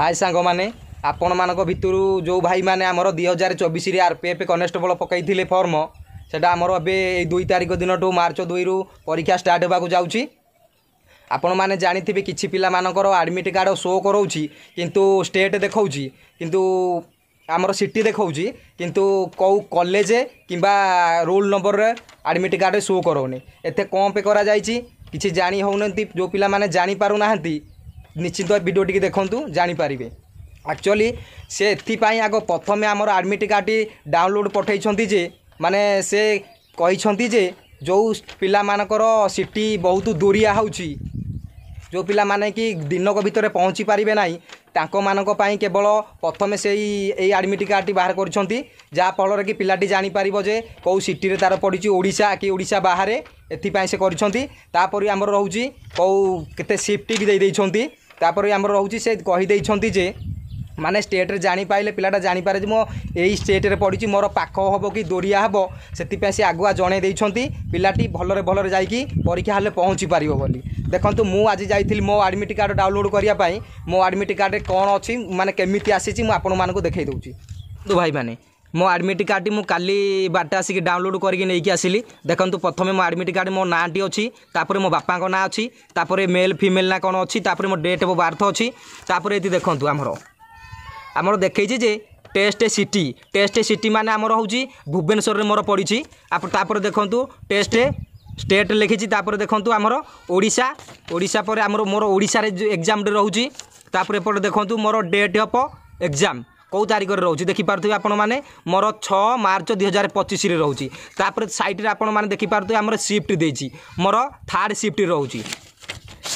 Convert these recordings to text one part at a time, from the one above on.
हाय सांग मैंने आपण मान भितर जो भाई मैंने आमर 2024 आरपीएफ कनेस्टेबल पकई फर्म से आमर ए 2 तारिख दिन मार्च 2 रु परीक्षा स्टार्ट होगा जाऊँगी। आपण मैंने जानी कि पिला मानकर आडमिट कार्ड शो करोची किंतु स्टेट देखा किंतु आमर सिटी देखा किंतु कौ कॉलेज किंबा roll number admit card show करोनी एते कौन पे करा जायछि किछि जानी होउनंती। जो पिला माने जानी पारु नाहंती निश्चित वीडियो टी देखूँ जानीपारे। एक्चुअली से एथिपाई आग प्रथम आमर आडमिट कार्ड डाउनलोड पठे जे माने से कही जे जो पिला मानकर सिटी बहुत दूरिया होउची जो पिला माने कि दिनक भितर पहुँची पारे ना तांको केवल प्रथम से यही आडमिट कार्ड बाहर कर जहाँफल कि पिलाटी जानीपर जे कौ सिटी तार पड़ी ओडिशा कि ओडिशा बाहर एथिपाई से कर आमर रोचे कौ केते शिफ्ट भी देइछंती आमर रोचे से कहीदे जे माने स्टेट रे जानी पाइले पिलाटा जानी पारे मो यही स्टेट रे पड़ी मोर पाख हम कि दूरिया हम से सी आगुआ जन देइछंती पिलाटी भलरे भलरे जाइकी परीक्षा हले पहुँची पारिबो बोली। देखंतु मु आज जाइथिली मो आडमिट कार्ड डाउनलोड करिया पाई मो आडमिट कार्ड रे कोन अछि माने केमिति आसीची मु आपन मानको देखै दउची। तो भाई माने मो आडमिट कार्ड मु काली बाटा आसिक डाउनलोड करके नहीं आसिली। देखंतु प्रथमे मो आडमिट कार्ड मो नाटी अच्छी तापर मो बापा को ना अच्छी तापर मेल फीमेल ना कौन अच्छी तापर मो डेट ऑफ बर्थ अच्छी तापर ये देखंतु आमर देखै जे टेस्ट सिटी माने आमर होउची भुवनेश्वर रे मोर पड़ी तापर देखंतु टेस्ट स्टेट लिखी तापर देखंतु आमर ओडिशा पर आमर मोर ओडिशा रे एग्जाम रे रहउची तापर एपट देखंतु मोर डेट ऑफ एग्जाम कौ तारिख रोचे देखिपे आपण मैंने मोर 6 मार्च 2025 रोचे तापर साइट रे आपण मैंने देखिपे आमर शिफ्ट देछि मोर 3rd शिफ्ट रोचे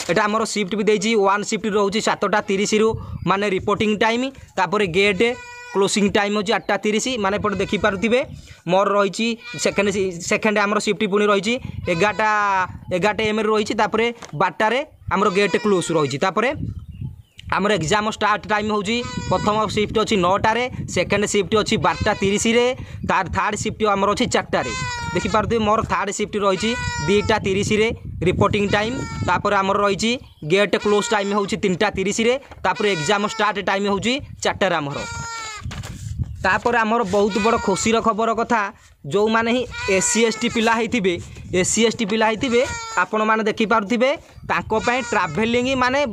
एटा आमर शिफ्ट भी देछि 1 शिफ्ट रोचे 7:30 रु माने रिपोर्टिंग टाइम तापर गेट क्लोजिंग टाइम होची 8:30 माने पट देखिपे मोर रही सेकेंड आमर शिफ्ट पुणी रही 11 AM रही तापर 12 आमर गेट क्लोज रही तापर आमर एग्जाम स्टार्ट टाइम होची प्रथम शिफ्ट अच्छी 9टारे सेकेंड शिफ्ट अच्छी 12:30 रे तार 3rd शिफ्ट आमर अच्छी 4टारे देखिपे मोर 3rd शिफ्ट रही 2:30 रे रिपोर्टिंग टाइम तापर आमर रही गेट क्लोज टाइम होची 3:30 रे तापर एग्जाम स्टार्ट टाइम होची 4टारे आमर तापर आमर बहुत बड़ खुशीर खबर कथा जो माने ही SC ST पिला होइथिबे SC ST पिला होइथिबे आपण माने देखि पारुथिबे तांको पय ट्रैवलिंग माने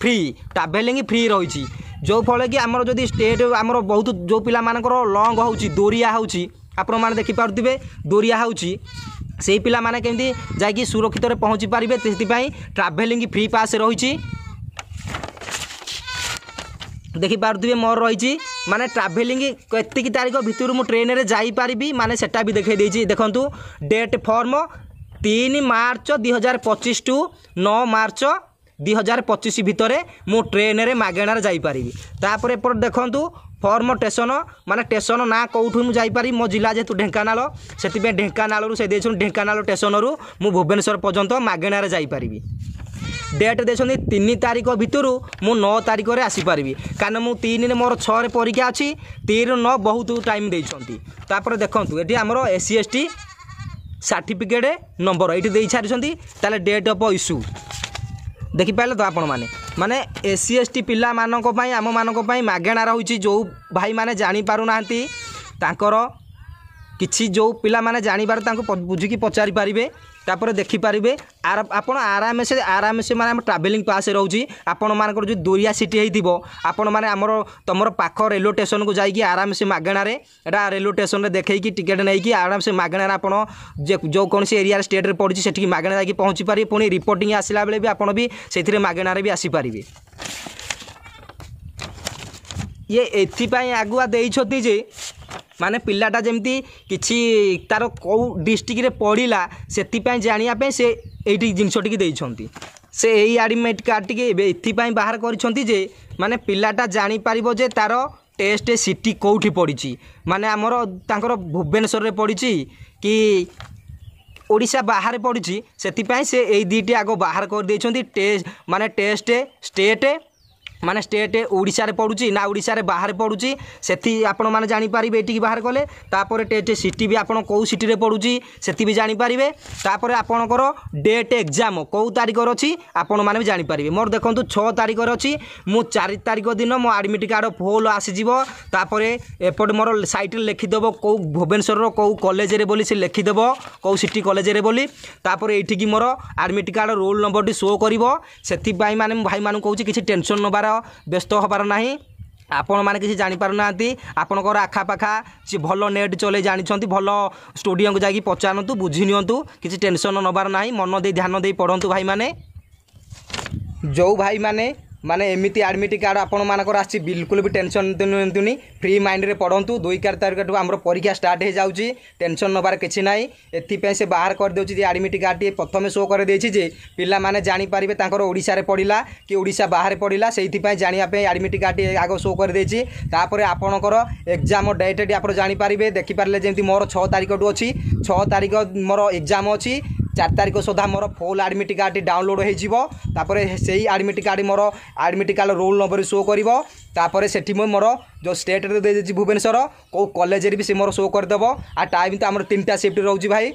ट्रैवलिंग फ्री रही जो फल कि आमर जदि स्टेट आमर बहुत जो पिला मानकर लॉन्ग होची दूरिया होची आपण माने देखि पारुथिबे दूरिया होची से पिला माने केमती जाइकी सुरक्षित रे पहुँची पारिबे तेथिपाई ट्रैवलिंग फ्री पास रही देखि पारुथिबे मोर रही माने ट्रैवलिंग केतिकी तारिख भितर मु ट्रेन रे जाई पारिबी माने सेटा भी देखै देछि। देखंतु डेट फॉर्म 3 मार्च 2025 टू 9 मार्च 2025 भितर मु ट्रेन रे मागेणार जाई पारिबी तापर एपट देखंतु फॉर्म स्टेशन माने स्टेशन ना कौठु मु जाई पारि मो जिला जेतु ढेंकानाल सेति ढेंकानाल रु से देछन ढेंकानाल स्टेशन रु मु भुवनेश्वर पर्यंत मागेणार जाई पारिबी। डेट देछन 3 तारिख भितर मु 9 तारिख रे आसी पारिबी कारण मु 3 रे मोर 6 रे परीक्षा अछि 3 ରୁ 9 बहुत टाइम देछंती। तापर देखंतु एठी हमरो SC ST सर्टिफिकेट नंबर एठी देई छारिसंती ताले डेट ऑफ इश्यू देखिपारे तो आपण माने माने SC ST पिला मानक पई आम मानक पई मागेणा रहउची जो भाई माने जानी पारु नाहंती तांकर किछि जो पिला माने जानी बार तांको बुझिकी पचारि पारिबे तापर देखि पारिबे आपण आराम से माने ट्रैवलिंग पास रहउची आपण मानकर जो दूरिया सिटी हेइथिबो आपण माने हमर तमर पाख रेलवे स्टेशन को जाइकी आराम से मागेणा रे एटा रेलवे स्टेशन रे देखैकी टिकट नैकी आराम से मागेणा आपण जो कौन से एरिया स्टेट रे पड़ी सेठी मागेणा जाइकी पहुँची पारि पुणी रिपोर्टिंग आसिला बेले भी आपण भी सेथिरे मागेणा रे भी आसी पारिबे। ये एथिपाई आगुआ देइछथि जे माने पिलाटा जमती किछि तार कौ डिस्ट्रिक्ट रे पढ़िला सेतिपाई जानिया पे से एठी जिनसटिकी देइछंती से एई आडमिट कार्ड टिके एथिपाई बाहर करिसंती जे माने पिलाटा जानी पारिबो जे तार टेस्ट सिटी कोठी पड़िछि माने हमर तांकर भुवनेश्वर रे पड़िछि कि ओडिशा बाहर पड़िछि सेतिपाई से एई दीटी आगो बाहर कर देइछंती टेस्ट माने टेस्ट स्टेट माने स्टेट ओडिशा रे पड़ुची ना ओडिशा रे बाहर पड़ुची सेथि आपण माने जानि पारिबे एटिकी बाहर कले तापर टेट सिटी भी आपण को सिटी रे पड़ुची सेथि भी जानि पारिबे तापर आपणकर डेट एग्जाम कौ तारिख रे अछि आपण माने भी जानि पारिबे मोर देखंतु 6 तारिख रे अछि मु 4 तारिख दिन मो एडमिट कार्ड फुल आसी जिवो तापर एपट मोर साइट रे लिखि देबो को भुवनेश्वर रो को कॉलेज रे बोली से लिखि देबो को सिटी कॉलेज रे बोली तापर एठिकी मोर एडमिट कार्ड रोल नंबर टी शो करिवो सेथि बाई माने भाई मानु कहूची किछि टेंशन नबार व्यस्त हबार नाही आपण माने किसी जानि पारु नांती आपणकर आखा पाखा सी भल नेट चले जानिछंती भल स्टूडियो को जाकी पचारंतु बुझी नियंतु किसी टेंशन नबार नाही मन दे ध्यान दे पढ़ंतु भाई माने जो भाई माने माने एमिति एडमिट कार्ड आपण मानकर आसी बिल्कुल भी टेंशन नियंतुनी फ्री माइंड रे पढ़ंतु 2 तारिख हमर परीक्षा स्टार्ट हो जाउची टेंशन नबार किछि नाही एथि पे से बाहर कर देउची जे एडमिट कार्ड टी प्रथमे शो कर देछि जे पिला माने जानि पारिबे तांकर ओडिसा रे पढिला कि ओडिसा बाहर पढिला सेहि पे जानिया पे एडमिट कार्ड टी आगो शो कर देछि तापर आपणकर एग्जाम डेट टी आपण जानि पारिबे देखि पारले जेंति मोर 6 तारिख टु अछि 6 तारिख मोर एग्जाम अछि 4 तारिख सुधा मोर फुल एडमिट कार्ड डाउनलोड हो से एडमिट कार्ड मोर admit card roll number show कर सेठी मोर जो स्टेट रे दे भुवनेश्वर को कॉलेज रे भी से मोर शो करदेव आ टाइम तो आम 3टा शिफ्ट रोचे भाई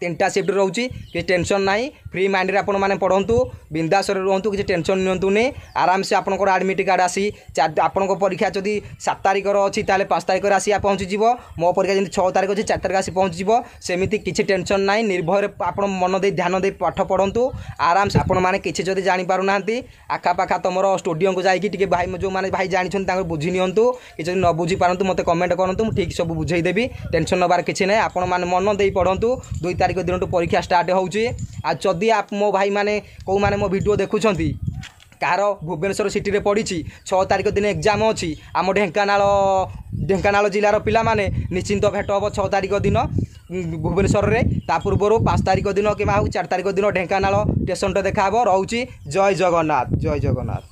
3टा शिफ्ट रोचे कि टेंशन ना फ्री माइंड रे आपण माने पढ़ंतु बिंदास रे रहंतु कि टेंशन नियंतुनी आराम से आपनकर एडमिट कार्ड आसी आपनकर परीक्षा जदि 7 तारिख रो अछि ताले 5 तारिख रे आसी पहुंची जिवो मो परीक्षा जदि 6 तारिख अछि 4 तारिख आसी पहुंची जिवो सेमिति किछि टेंशन नाही निर्भय रे आपण मन दे ध्यान दे पाठ पढ़ंतु आराम से आपण माने किछि जदि जानि पारु नांती आखा पाखा तमरो स्टूडियो को जाई कि टिके भाई जो माने भाई जानि छन तांको बुझी नियंतु कि जदि न बुझी पारंतु मते कमेंट करंतु मु ठीक सब बुझाई देबी टेंशन नबार किछि नै आपण माने मन दे पढ़ंतु 2 तारिख दिन परीक्षा स्टार्ट होउची आ जदि आप मो भाई माने को माने मो वीडियो देखुछंती कार भुवनेश्वर सिटी रे पड़ी 6 तारिख दिन एग्जाम अच्छी आम ढेंकानाल जिलार पिला माने निश्चिंत भेट हम 6 तारिख दिन भुवनेश्वर रे ता पूर्व 5 तारिख दिन कि 4 तारिख दिन ढेंकानाल स्टेशन देखा रोची जय जगन्नाथ।